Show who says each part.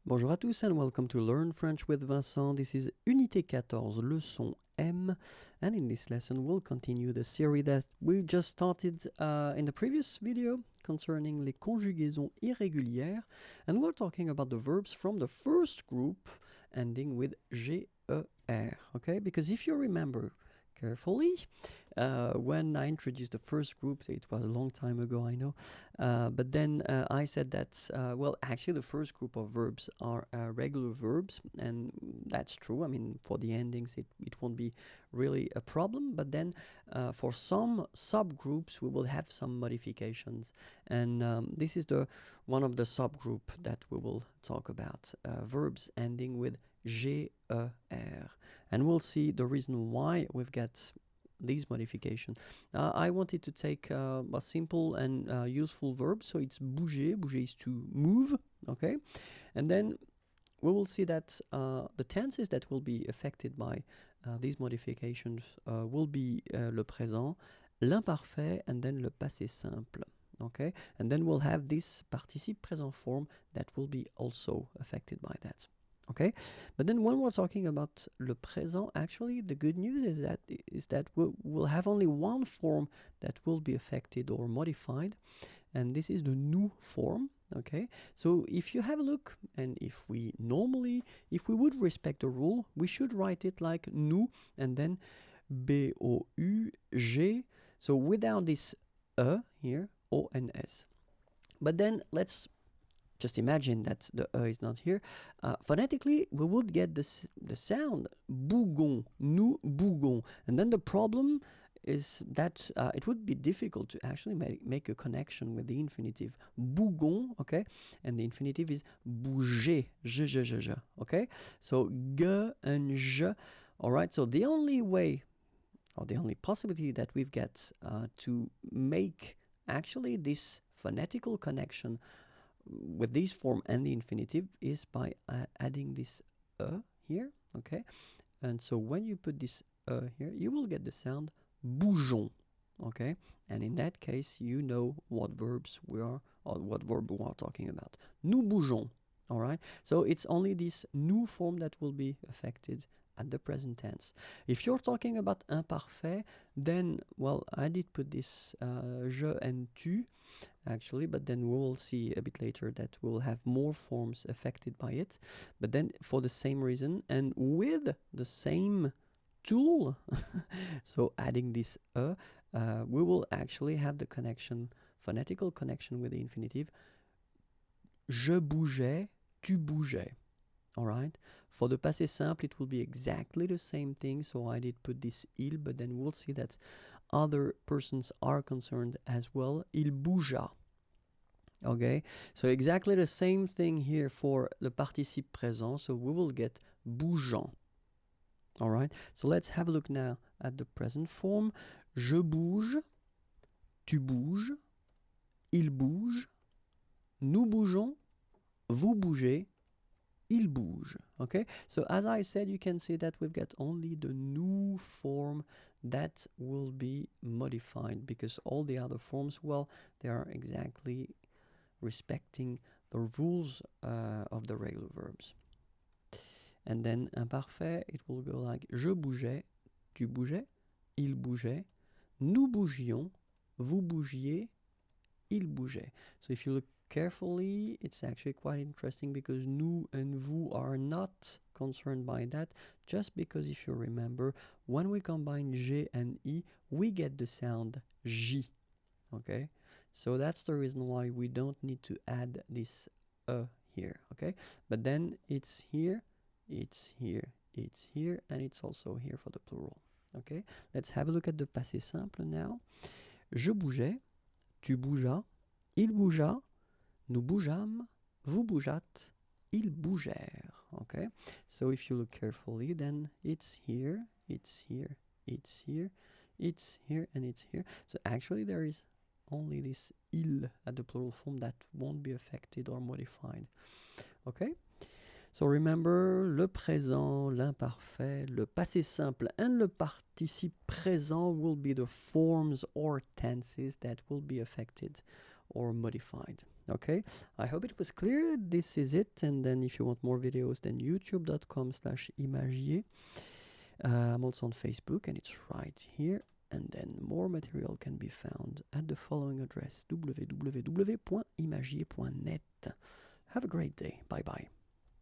Speaker 1: Bonjour à tous and welcome to Learn French with Vincent. This is Unité 14, leçon M, and in this lesson we'll continue the series that we just started in the previous video concerning les conjugaisons irrégulières, and we're talking about the verbs from the first group ending with GER, okay? Because if you remember carefully, when I introduced the first group, it was a long time ago, I know, but then I said that, well, actually the first group of verbs are regular verbs, and that's true. I mean, for the endings, it won't be really a problem, but then for some subgroups, we will have some modifications, and this is one of the subgroup that we will talk about, verbs ending with GER, and we'll see the reason why we've got these modifications. I wanted to take a simple and useful verb, so it's bouger. Bouger is to move, okay? And then we will see that the tenses that will be affected by these modifications will be le présent, l'imparfait, and then le passé simple, okay? And then we'll have this participe présent form that will be also affected by that. Okay, but then when we're talking about le présent, actually the good news is that we'll have only one form that will be affected or modified, and this is the nous form. Okay, so if you have a look, and if we would respect the rule, we should write it like nous and then B-O-U-G, so without this E here, O-N-S. But then let's just imagine that the E is not here. Phonetically, we would get the sound bougon, nous bougon. And then the problem is that it would be difficult to actually make a connection with the infinitive bougon, okay? And the infinitive is bouger, je, okay? So ge and je, all right? So the only way, or the only possibility that we've got to make actually this phonetical connection with this form and the infinitive is by adding this here, okay? And so when you put this here, you will get the sound bougeons, okay? And in that case, you know what verbs we are, or what verb we are talking about. Nous bougeons, all right? So it's only this nous form that will be affected at the present tense. If you're talking about imparfait, then, well, I did put this je and tu, actually, but then we will see a bit later that we'll have more forms affected by it, but then for the same reason and with the same tool, so adding this we will actually have the connection, phonetical connection with the infinitive, je bougeais, tu bougeais. All right. For the passé simple, it will be exactly the same thing. So I did put this il, but then we'll see that other persons are concerned as well. Il bougea. Okay. So exactly the same thing here for le participe présent. So we will get bougeant. All right. So let's have a look now at the present form. Je bouge, tu bouges, il bouge, nous bougeons, vous bougez, il bouge. Okay, so as I said, you can see that we've got only the nous form that will be modified, because all the other forms, well, they are exactly respecting the rules of the regular verbs. And then imparfait, it will go like je bougeais, tu bougeais, il bougeait, nous bougions, vous bougiez, il bougeait. So if you look carefully, it's actually quite interesting, because nous and vous are not concerned by that, just because if you remember, when we combine G and I, we get the sound J, okay? So that's the reason why we don't need to add this here, okay? But then it's here, it's here, it's here, and it's also here for the plural, okay? Let's have a look at the passé simple now. Je bougeais, tu bougeas, il bougea, nous bougeâmes, vous bougeâtes, ils bougèrent. Okay, so if you look carefully, then it's here, it's here, it's here, it's here, and it's here. So actually there is only this il at the plural form that won't be affected or modified. Okay, so remember, le présent, l'imparfait, le passé simple, and le participe présent will be the forms or tenses that will be affected or modified. Okay, I hope it was clear. This is it. And then if you want more videos, then youtube.com/imagier. I'm also on Facebook, and it's right here. And then more material can be found at the following address, www.imagier.net. Have a great day. Bye-bye.